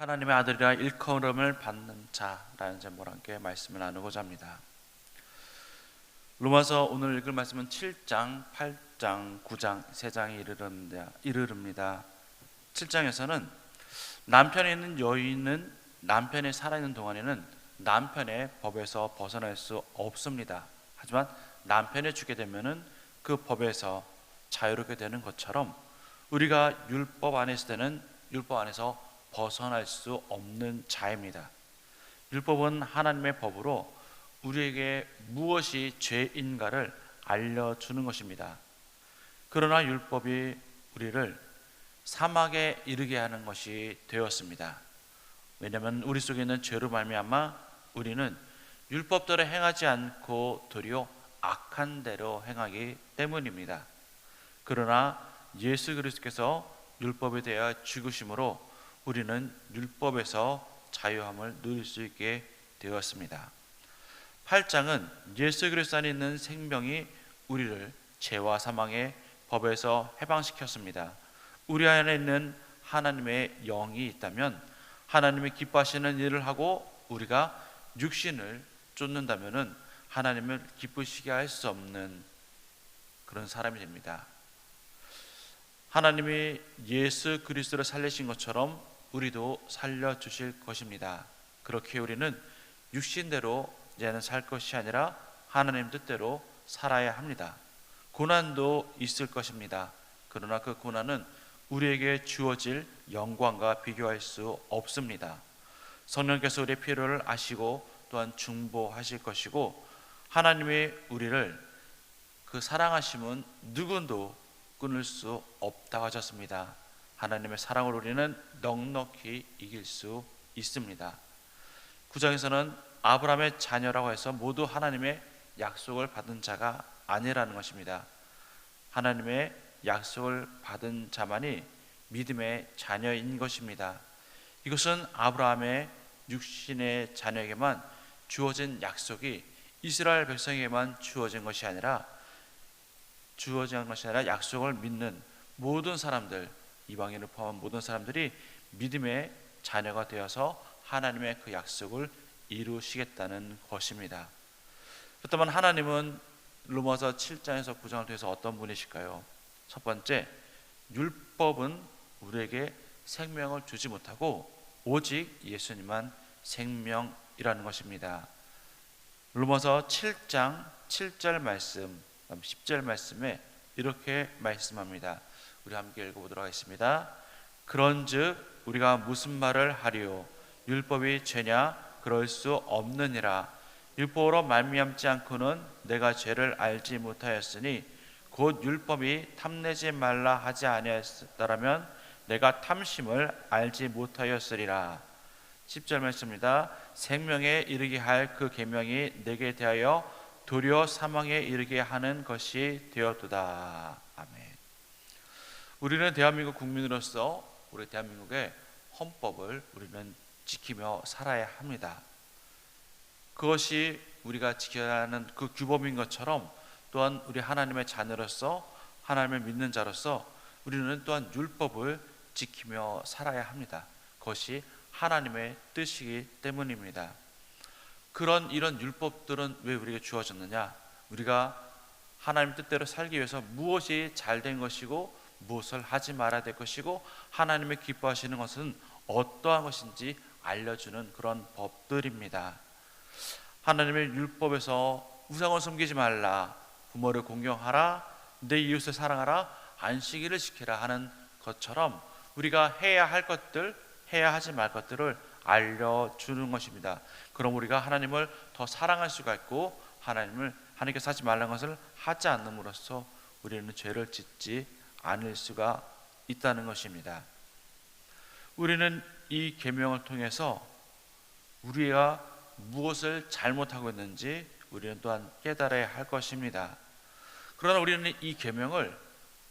하나님의 아들이라 일컬음을 받는 자라는 제목으로 함께 말씀을 나누고자 합니다. 로마서 오늘 읽을 말씀은 7장, 8장, 9장, 3장에 이르릅니다. 7장에서는 남편이 있는 여인은 남편이 살아있는 동안에는 남편의 법에서 벗어날 수 없습니다. 하지만 남편이 죽게 되면은 그 법에서 자유롭게 되는 것처럼 우리가 율법 안에 있을 때는 율법 안에서 벗어날 수 없는 자입니다. 율법은 하나님의 법으로 우리에게 무엇이 죄인가를 알려주는 것입니다. 그러나 율법이 우리를 사막에 이르게 하는 것이 되었습니다. 왜냐하면 우리 속에 있는 죄로 말미암아 우리는 율법대로 행하지 않고 도리어 악한 대로 행하기 때문입니다. 그러나 예수 그리스도께서 율법에 대하여 죽으심으로 우리는 율법에서 자유함을 누릴 수 있게 되었습니다. 8장은 예수 그리스도 안에 있는 생명이 우리를 죄와 사망의 법에서 해방시켰습니다. 우리 안에 있는 하나님의 영이 있다면 하나님이 기뻐하시는 일을 하고 우리가 육신을 쫓는다면 하나님을 기쁘시게 할 수 없는 그런 사람이 됩니다. 하나님이 예수 그리스도를 살리신 것처럼 우리도 살려주실 것입니다. 그렇게 우리는 육신대로 이제는 살 것이 아니라 하나님 뜻대로 살아야 합니다. 고난도 있을 것입니다. 그러나 그 고난은 우리에게 주어질 영광과 비교할 수 없습니다. 성령께서 우리의 필요를 아시고 또한 중보하실 것이고 하나님이 우리를 그 사랑하심은 누구도 끊을 수 없다고 하셨습니다. 하나님의 사랑을 우리는 넉넉히 이길 수 있습니다. 9장에서는 아브라함의 자녀라고 해서 모두 하나님의 약속을 받은 자가 아니라는 것입니다. 하나님의 약속을 받은 자만이 믿음의 자녀인 것입니다. 이것은 아브라함의 육신의 자녀에게만 주어진 약속이 이스라엘 백성에게만 주어진 것이 아니라 약속을 믿는 모든 사람들, 이방인을 포함한 모든 사람들이 믿음의 자녀가 되어서 하나님의 그 약속을 이루시겠다는 것입니다. 그렇다면 하나님은 로마서 7장에서 9장을 통해서 어떤 분이실까요? 첫 번째, 율법은 우리에게 생명을 주지 못하고 오직 예수님만 생명이라는 것입니다. 로마서 7장 7절 말씀, 10절 말씀에 이렇게 말씀합니다. 우리 함께 읽어보도록 하겠습니다. 그런즉 우리가 무슨 말을 하리요? 율법이 죄냐? 그럴 수 없느니라. 율법으로 말미암지 않고는 내가 죄를 알지 못하였으니 곧 율법이 탐내지 말라 하지 아니하였더라면 내가 탐심을 알지 못하였으리라. 10절 말씀입니다. 생명에 이르게 할 그 계명이 내게 대하여 도리어 사망에 이르게 하는 것이 되었도다. 아멘. 우리는 대한민국 국민으로서 우리 대한민국의 헌법을 우리는 지키며 살아야 합니다. 그것이 우리가 지켜야 하는 그 규범인 것처럼 또한 우리 하나님의 자녀로서 하나님을 믿는 자로서 우리는 또한 율법을 지키며 살아야 합니다. 그것이 하나님의 뜻이기 때문입니다. 이런 율법들은 왜 우리에게 주어졌느냐? 우리가 하나님 뜻대로 살기 위해서 무엇이 잘된 것이고 무엇을 하지 말아야 될 것이고 하나님의 기뻐하시는 것은 어떠한 것인지 알려주는 그런 법들입니다. 하나님의 율법에서 우상을 섬기지 말라, 부모를 공경하라, 내 이웃을 사랑하라, 안식일을 지키라 하는 것처럼 우리가 해야 할 것들, 해야 하지 말 것들을 알려주는 것입니다. 그럼 우리가 하나님을 더 사랑할 수가 있고 하나님께서 하지 말라는 것을 하지 않음으로써 우리는 죄를 짓지 않을 수가 있다는 것입니다. 우리는 이 계명을 통해서 우리가 무엇을 잘못하고 있는지 우리는 또한 깨달아야 할 것입니다. 그러나 우리는 이 계명을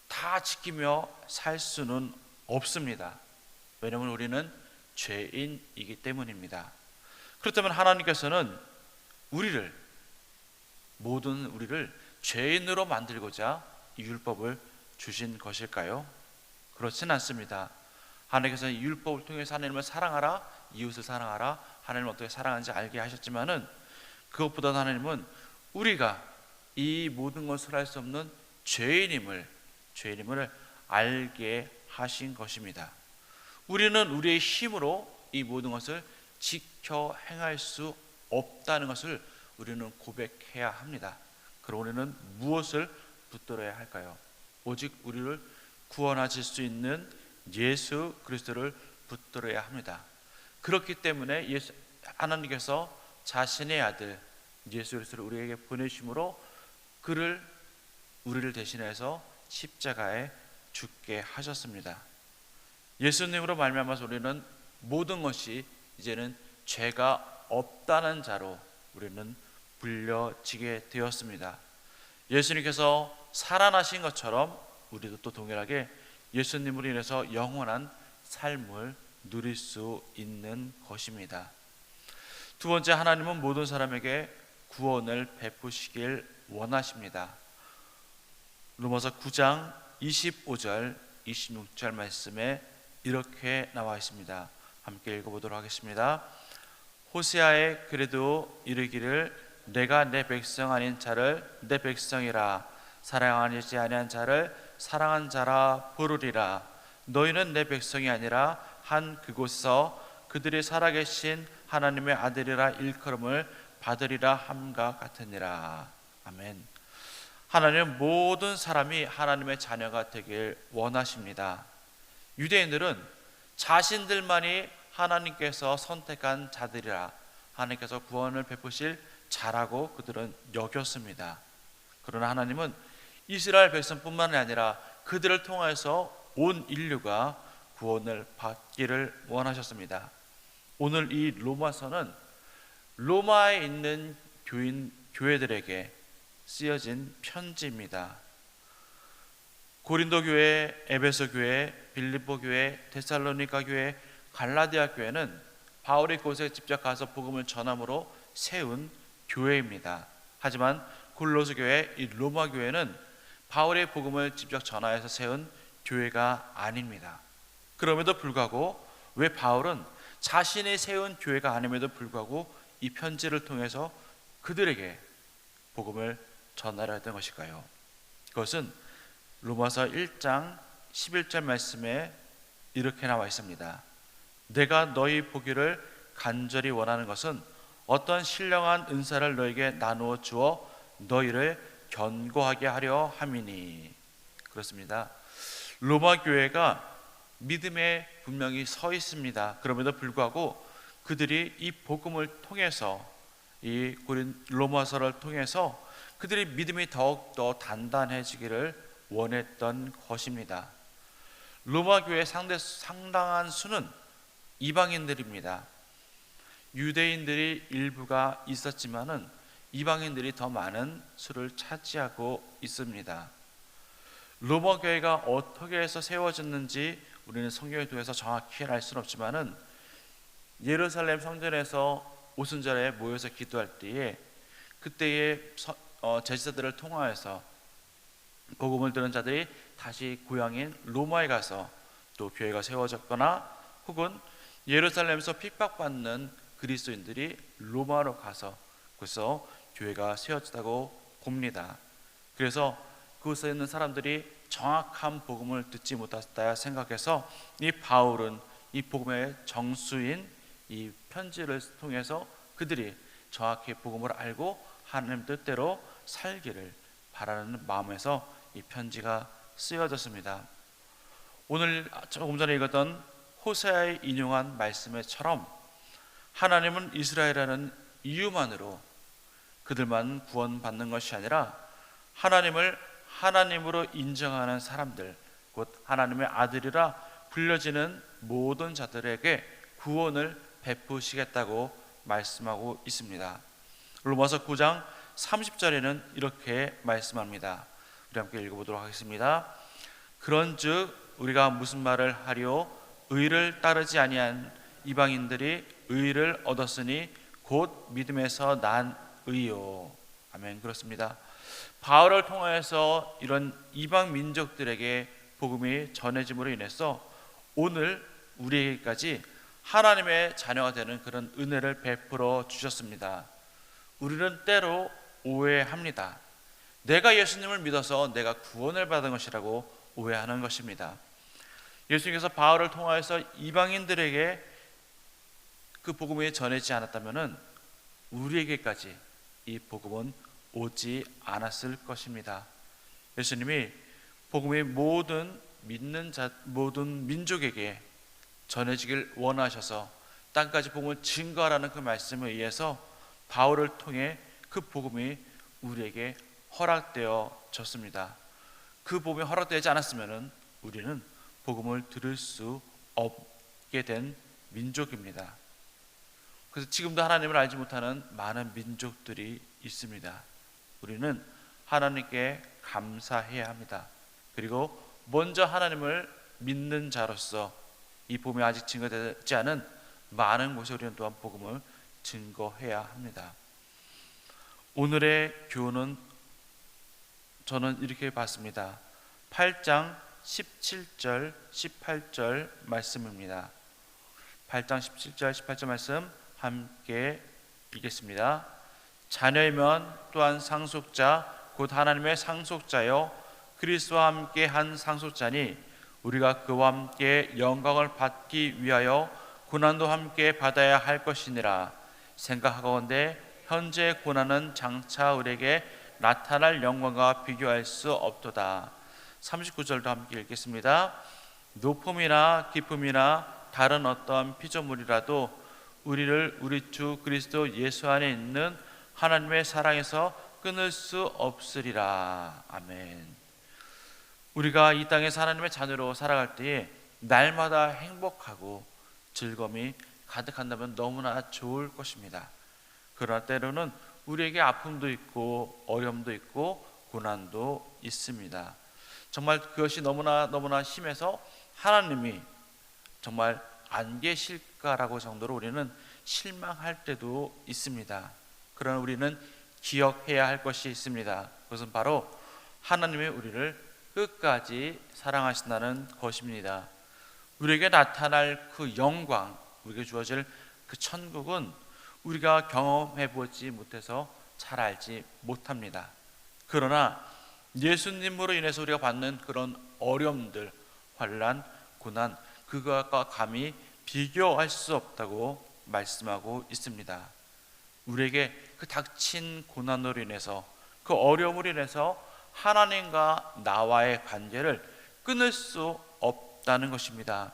다 지키며 살 수는 없습니다. 왜냐하면 우리는 죄인이기 때문입니다. 그렇다면 하나님께서는 우리를 죄인으로 만들고자 이 율법을 주신 것일까요? 그렇진 않습니다. 하나님께서 율법을 통해서 하나님을 사랑하라, 이웃을 사랑하라, 하나님을 어떻게 사랑하는지 알게 하셨지만은 그것보다 하나님은 우리가 이 모든 것을 할 수 없는 죄인임을 알게 하신 것입니다. 우리는 우리의 힘으로 이 모든 것을 지켜 행할 수 없다는 것을 우리는 고백해야 합니다. 그럼 우리는 무엇을 붙들어야 할까요? 오직 우리를 구원하실 수 있는 예수 그리스도를 붙들어야 합니다. 그렇기 때문에 하나님께서 자신의 아들 예수 그리스도를 우리에게 보내심으로 그를 우리를 대신해서 십자가에 죽게 하셨습니다. 예수님으로 말미암아서 우리는 모든 것이 이제는 죄가 없다는 자로 우리는 불려지게 되었습니다. 예수님께서 살아나신 것처럼 우리도 또 동일하게 예수님으로 인해서 영원한 삶을 누릴 수 있는 것입니다. 두 번째, 하나님은 모든 사람에게 구원을 베푸시길 원하십니다. 로마서 9장 25절 26절 말씀에 이렇게 나와 있습니다. 함께 읽어보도록 하겠습니다. 호세아에 그래도 이르기를 내가 내 백성 아닌 자를 내 백성이라 사랑하지 아니한 자를 사랑한 자라 부르리라. 너희는 내 백성이 아니라 한 그곳에서 그들이 살아계신 하나님의 아들이라 일컬음을 받으리라 함과 같으니라. 아멘. 하나님은 모든 사람이 하나님의 자녀가 되길 원하십니다. 유대인들은 자신들만이 하나님께서 선택한 자들이라 하나님께서 구원을 베푸실 자라고 그들은 여겼습니다. 그러나 하나님은 이스라엘 백성뿐만 아니라 그들을 통해서 온 인류가 구원을 받기를 원하셨습니다. 오늘 이 로마서는 로마에 있는 교회들에게 쓰여진 편지입니다. 고린도 교회, 에베소 교회, 빌립보 교회, 데살로니가 교회, 갈라디아 교회는 바울이 그곳에 직접 가서 복음을 전함으로 세운 교회입니다. 하지만 골로새 교회, 이 로마 교회는 바울의 복음을 직접 전하여서 세운 교회가 아닙니다. 그럼에도 불구하고 왜 바울은 자신이 세운 교회가 아님에도 불구하고 이 편지를 통해서 그들에게 복음을 전하려 했던 것일까요? 그것은 로마서 1장 11절 말씀에 이렇게 나와 있습니다. 내가 너희 보기를 간절히 원하는 것은 어떤 신령한 은사를 너에게 나누어 주어 너희를 견고하게 하려 함이니. 그렇습니다. 로마 교회가 믿음에 분명히 서 있습니다. 그럼에도 불구하고 그들이 이 복음을 통해서 이 로마서를 통해서 그들의 믿음이 더욱더 단단해지기를 원했던 것입니다. 로마 교회의 상당한 수는 이방인들입니다. 유대인들이 일부가 있었지만은 이방인들이 더 많은 수를 차지하고 있습니다. 로마 교회가 어떻게 해서 세워졌는지 우리는 성경에 통해서 정확히 알 수는 없지만은 예루살렘 성전에서 오순절에 모여서 기도할 때에 그때의 제사들을 통하여서 복음을 들은 자들이 다시 고향인 로마에 가서 또 교회가 세워졌거나 혹은 예루살렘에서 핍박받는 그리스도인들이 로마로 가서 그래서 교회가 세워졌다고 봅니다. 그래서 그곳에 있는 사람들이 정확한 복음을 듣지 못했다 생각해서 이 바울은 이 복음의 정수인 이 편지를 통해서 그들이 정확히 복음을 알고 하나님 뜻대로 살기를 바라는 마음에서 이 편지가 쓰여졌습니다. 오늘 조금 전에 읽었던 호세아에 인용한 말씀처럼 하나님은 이스라엘이라는 이유만으로 그들만 구원받는 것이 아니라 하나님을 하나님으로 인정하는 사람들, 곧 하나님의 아들이라 불려지는 모든 자들에게 구원을 베푸시겠다고 말씀하고 있습니다. 로마서 9장 30절에는 이렇게 말씀합니다. 우리 함께 읽어보도록 하겠습니다. 그런즉 우리가 무슨 말을 하리요? 의를 따르지 아니한 이방인들이 의를 얻었으니 곧 믿음에서 난 의요. 아멘. 그렇습니다. 바울을 통하여서 이런 이방 민족들에게 복음이 전해짐으로 인해서 오늘 우리에게까지 하나님의 자녀가 되는 그런 은혜를 베풀어 주셨습니다. 우리는 때로 오해합니다. 내가 예수님을 믿어서 내가 구원을 받은 것이라고 오해하는 것입니다. 예수님께서 바울을 통하여서 이방인들에게 그 복음이 전해지지 않았다면 우리에게까지 이 복음은 오지 않았을 것입니다. 예수님이 복음이 모든 믿는 모든 민족에게 전해지길 원하셔서 땅까지 복음을 증거하라는 그 말씀에 의해서 바울을 통해 그 복음이 우리에게 허락되어졌습니다. 그 복음이 허락되지 않았으면 우리는 복음을 들을 수 없게 된 민족입니다. 그래서 지금도 하나님을 알지 못하는 많은 민족들이 있습니다. 우리는 하나님께 감사해야 합니다. 그리고 먼저 하나님을 믿는 자로서 이 복음이 아직 증거되지 않은 많은 곳에 우리는 또한 복음을 증거해야 합니다. 오늘의 교훈은 저는 이렇게 봤습니다. 8장 17절 18절 말씀입니다. 8장 17절 18절 말씀 함께 읽겠습니다. 자녀이면 또한 상속자 곧 하나님의 상속자요 그리스도와 함께 한 상속자니 우리가 그와 함께 영광을 받기 위하여 고난도 함께 받아야 할 것이니라. 생각하건대 현재 고난은 장차 우리에게 나타날 영광과 비교할 수 없도다. 39절도 함께 읽겠습니다. 높음이나 기쁨이나 다른 어떠한 피조물이라도 우리를 우리 주 그리스도 예수 안에 있는 하나님의 사랑에서 끊을 수 없으리라. 아멘. 우리가 이 땅에서 하나님의 자녀로 살아갈 때에 날마다 행복하고 즐거움이 가득한다면 너무나 좋을 것입니다. 그러나 때로는 우리에게 아픔도 있고 어려움도 있고 고난도 있습니다. 정말 그것이 너무나 심해서 하나님이 정말 안 계실까라고 정도로 우리는 실망할 때도 있습니다. 그러나 우리는 기억해야 할 것이 있습니다. 그것은 바로 하나님이 우리를 끝까지 사랑하신다는 것입니다. 우리에게 나타날 그 영광, 우리에게 주어질 그 천국은 우리가 경험해 보지 못해서 잘 알지 못합니다. 그러나 예수님으로 인해서 우리가 받는 그런 어려움들, 환난, 고난, 그것과 감히 비교할 수 없다고 말씀하고 있습니다. 우리에게 그 닥친 고난으로 인해서, 그 어려움으로 인해서 하나님과 나와의 관계를 끊을 수 없다는 것입니다.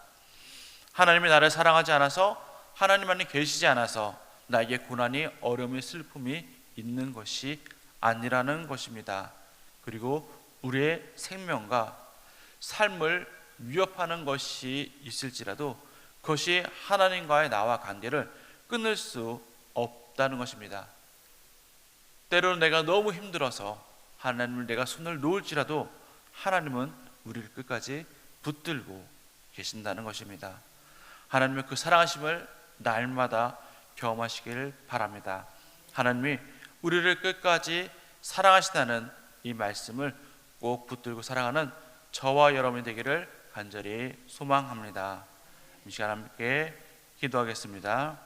하나님이 나를 사랑하지 않아서, 하나님 안에 계시지 않아서 나에게 고난이, 어려움이, 슬픔이 있는 것이 아니라는 것입니다. 그리고 우리의 생명과 삶을 위협하는 것이 있을지라도 그것이 하나님과의 나와 관계를 끊을 수 없다는 것입니다. 때로는 내가 너무 힘들어서 하나님을 내가 손을 놓을지라도 하나님은 우리를 끝까지 붙들고 계신다는 것입니다. 하나님의 그 사랑하심을 날마다 경험하시길 바랍니다. 하나님이 우리를 끝까지 사랑하시다는 이 말씀을 꼭 붙들고 살아가는 저와 여러분이 되기를 간절히 소망합니다. 이 시간 함께 기도하겠습니다.